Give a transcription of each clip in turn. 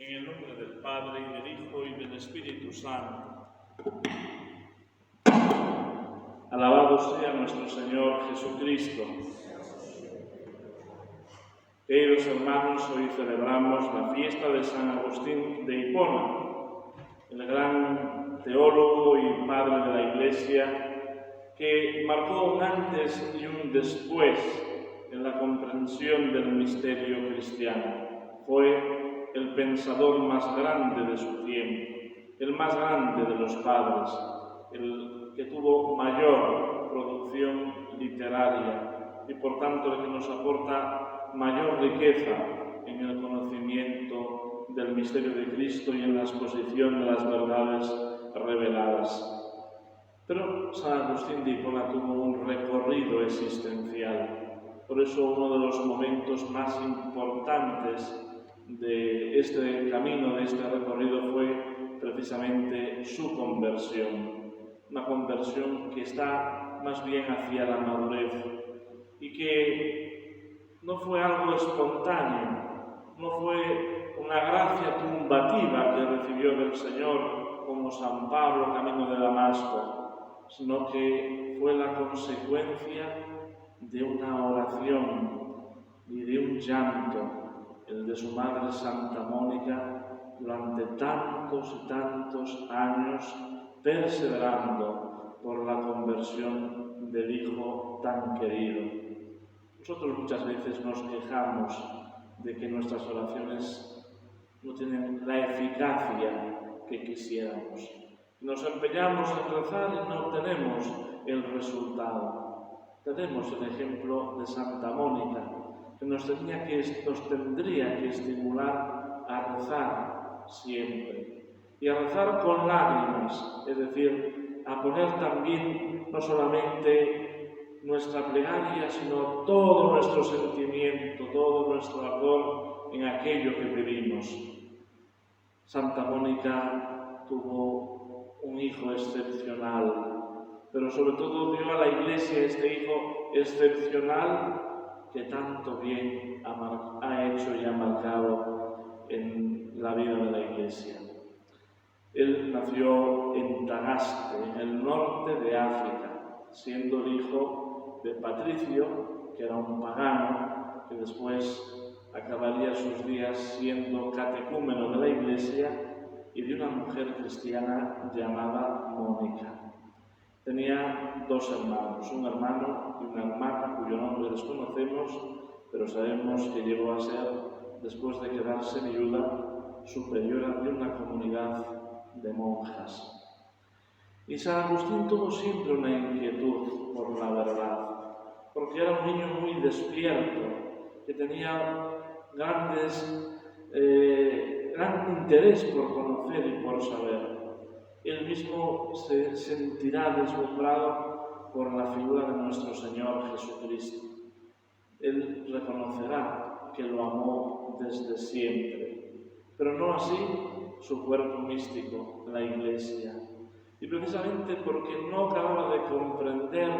En el nombre del Padre, y del Hijo, y del Espíritu Santo. Alabado sea nuestro Señor Jesucristo. Queridos hermanos, hoy celebramos la fiesta de San Agustín de Hipona, el gran teólogo y padre de la Iglesia, que marcó un antes y un después en la comprensión del misterio cristiano. Fue el pensador más grande de su tiempo, el más grande de los padres, el que tuvo mayor producción literaria y por tanto el que nos aporta mayor riqueza en el conocimiento del misterio de Cristo y en la exposición de las verdades reveladas. Pero San Agustín de Hipona tuvo un recorrido existencial. Por eso uno de los momentos más importantes de este camino, de este recorrido, fue precisamente su conversión. Una conversión que está más bien hacia la madurez y que no fue algo espontáneo, no fue una gracia tumbativa que recibió del Señor como San Pablo camino de Damasco, sino que fue la consecuencia de una oración y de un llanto, el de su madre Santa Mónica, durante tantos y tantos años, perseverando por la conversión del Hijo tan querido. Nosotros muchas veces nos quejamos de que nuestras oraciones no tienen la eficacia que quisiéramos. Nos empeñamos en rezar y no obtenemos el resultado. Tenemos el ejemplo de Santa Mónica, que nos tendría que estimular a rezar siempre. Y a rezar con lágrimas, es decir, a poner también no solamente nuestra plegaria, sino todo nuestro sentimiento, todo nuestro ardor en aquello que pedimos. Santa Mónica tuvo un hijo excepcional, pero sobre todo dio a la Iglesia este hijo excepcional que tanto bien ha hecho y ha marcado en la vida de la Iglesia. Él nació en Tagaste, en el norte de África, siendo el hijo de Patricio, que era un pagano, que después acabaría sus días siendo catecúmeno de la Iglesia, y de una mujer cristiana llamada Mónica. Tenía dos hermanos, un hermano y una hermana, cuyo nombre desconocemos, pero sabemos que llegó a ser, después de quedarse viuda, superiora de una comunidad de monjas. Y San Agustín tuvo siempre una inquietud por la verdad, porque era un niño muy despierto, que tenía gran interés por conocer y por saber. Él mismo se sentirá deslumbrado por la figura de nuestro Señor Jesucristo. Él reconocerá que lo amó desde siempre, pero no así su cuerpo místico, la Iglesia. Y precisamente porque no acababa de comprender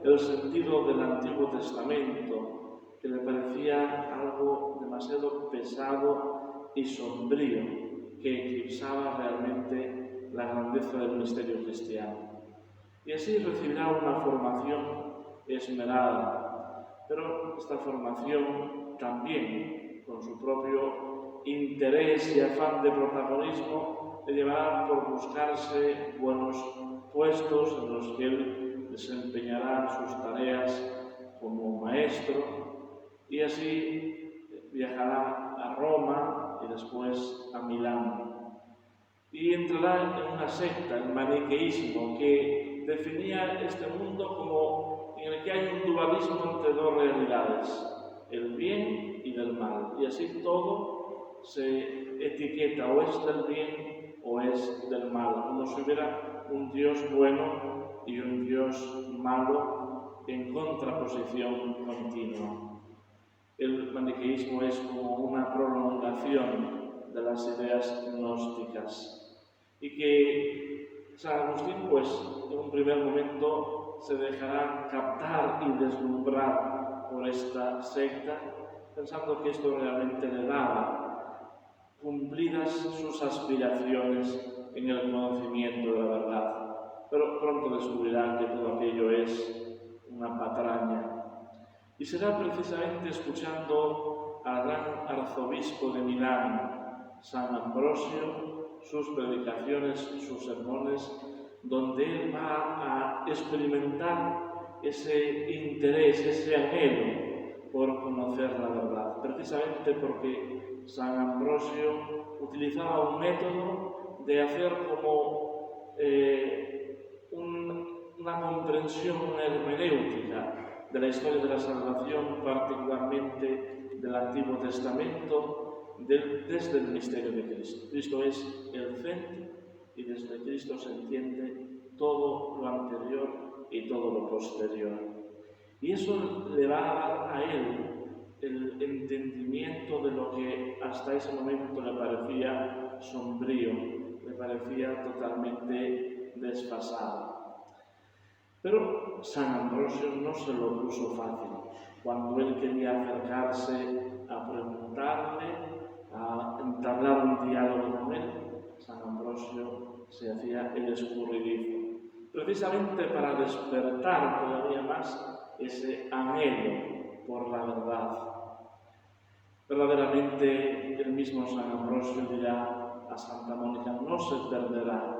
el sentido del Antiguo Testamento, que le parecía algo demasiado pesado y sombrío, que eclipsaba realmente la grandeza del misterio cristiano. Y así recibirá una formación esmerada, pero esta formación también, con su propio interés y afán de protagonismo, le llevará por buscarse buenos puestos en los que él desempeñará sus tareas como maestro, y así viajará a Roma y después a Milán. Y entrará en una secta, el maniqueísmo, que definía este mundo como en el que hay un dualismo entre dos realidades, el bien y el mal. Y así todo se etiqueta, o es del bien o es del mal, como si hubiera un Dios bueno y un Dios malo en contraposición continua. El maniqueísmo es como una prolongación de las ideas gnósticas, y que San Agustín, pues, en un primer momento se dejará captar y deslumbrar por esta secta, pensando que esto realmente le daba cumplidas sus aspiraciones en el conocimiento de la verdad, pero pronto descubrirán que todo aquello es una patraña. Y será precisamente escuchando al gran arzobispo de Milán, San Ambrosio, sus predicaciones, sus sermones, donde él va a experimentar ese interés, ese anhelo por conocer la verdad, precisamente porque San Ambrosio utilizaba un método de hacer como una comprensión hermenéutica de la historia de la salvación, particularmente del Antiguo Testamento, desde el misterio de Cristo. Cristo es el centro y desde Cristo se entiende todo lo anterior y todo lo posterior. Y eso le va a dar a él el entendimiento de lo que hasta ese momento le parecía sombrío, le parecía totalmente desfasado. Pero San Ambrosio no se lo puso fácil. Cuando él quería acercarse a preguntarle, a entablar un diálogo con él, San Ambrosio se hacía el escurridizo, precisamente para despertar todavía más ese anhelo por la verdad. Verdaderamente el mismo San Ambrosio dirá a Santa Mónica: no se perderá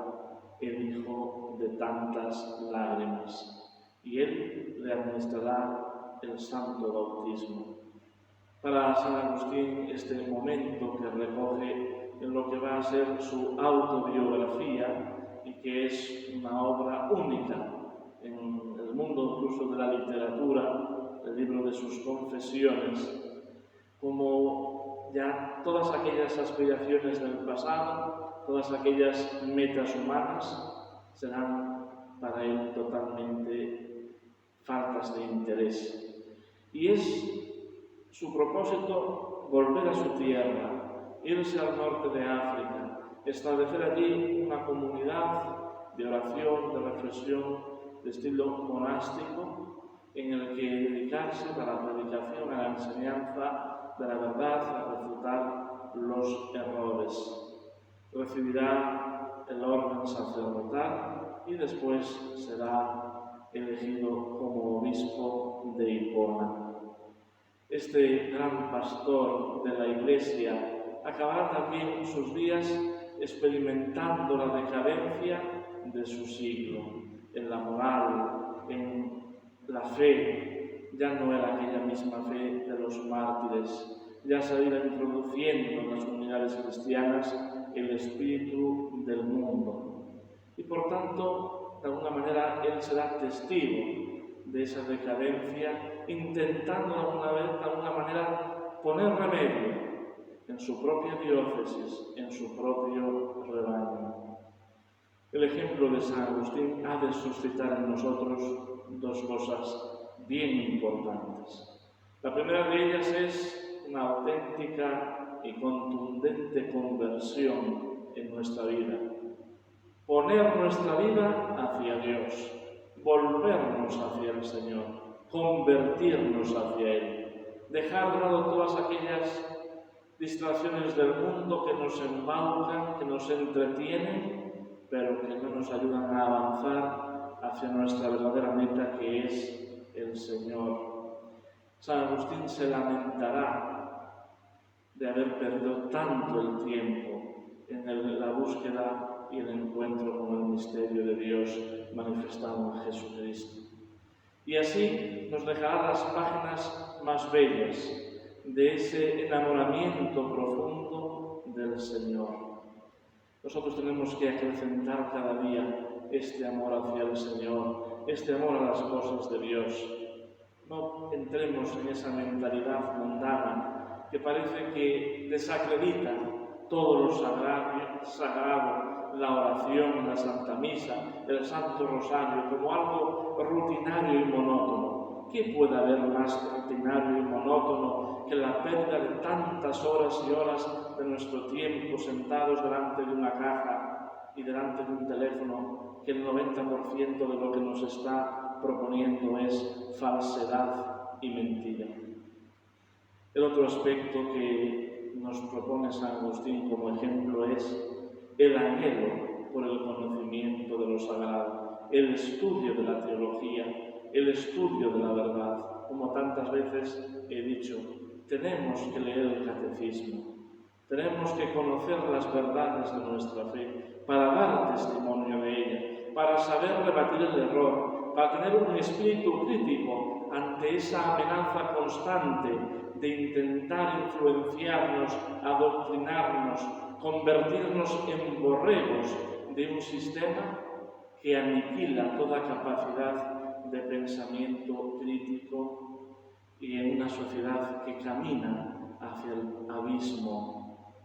el hijo de tantas lágrimas, y él le administrará el santo bautismo. Para San Agustín, este momento que recoge en lo que va a ser su autobiografía y que es una obra única en el mundo incluso de la literatura, el libro de sus confesiones, como ya todas aquellas aspiraciones del pasado, todas aquellas metas humanas, serán para él totalmente faltas de interés. Y es su propósito volver a su tierra, irse al norte de África, establecer allí una comunidad de oración, de reflexión, de estilo monástico, en el que dedicarse a la predicación, a la enseñanza de la verdad, a refutar los errores. Recibirá el orden sacerdotal y después será elegido como obispo de Hipona. Este gran pastor de la Iglesia acabará también sus días experimentando la decadencia de su siglo, en la moral, en la fe. Ya no era aquella misma fe de los mártires, ya se iba introduciendo en las comunidades cristianas el espíritu del mundo. Y por tanto, de alguna manera, él será testigo de esa decadencia, intentando de alguna manera poner remedio en su propia diócesis, en su propio rebaño. El ejemplo de San Agustín ha de suscitar en nosotros dos cosas bien importantes. La primera de ellas es una auténtica y contundente conversión en nuestra vida. Poner nuestra vida hacia Dios, volvernos hacia el Señor, convertirnos hacia Él, dejar de lado todas aquellas distracciones del mundo que nos embaucan, que nos entretienen, pero que no nos ayudan a avanzar hacia nuestra verdadera meta, que es el Señor. San Agustín se lamentará de haber perdido tanto el tiempo en la búsqueda y el encuentro con el misterio de Dios manifestado en Jesucristo. Y así nos dejará las páginas más bellas de ese enamoramiento profundo del Señor. Nosotros tenemos que acrecentar cada día este amor hacia el Señor, este amor a las cosas de Dios. No entremos en esa mentalidad mundana que parece que desacredita todo lo sagrado, la oración, la Santa Misa, el Santo Rosario, como algo rutinario y monótono. ¿Qué puede haber más rutinario y monótono que la pérdida de tantas horas y horas de nuestro tiempo sentados delante de una caja y delante de un teléfono, que el 90% de lo que nos está proponiendo es falsedad y mentira? El otro aspecto que nos propone San Agustín como ejemplo es el anhelo por el conocimiento de lo sagrado, el estudio de la teología, el estudio de la verdad. Como tantas veces he dicho, tenemos que leer el catecismo, tenemos que conocer las verdades de nuestra fe para dar testimonio de ella, para saber rebatir el error, para tener un espíritu crítico ante esa amenaza constante de intentar influenciarnos, adoctrinarnos, convertirnos en borregos de un sistema que aniquila toda capacidad de pensamiento crítico y en una sociedad que camina hacia el abismo.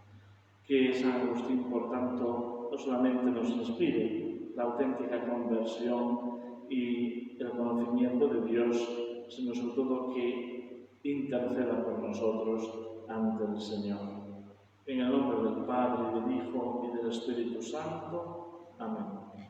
Que San Agustín, por tanto, no solamente nos inspire la auténtica conversión y el conocimiento de Dios, sino sobre todo que interceda por nosotros ante el Señor. En el nombre del Padre, y del Hijo, y del Espíritu Santo. Amén.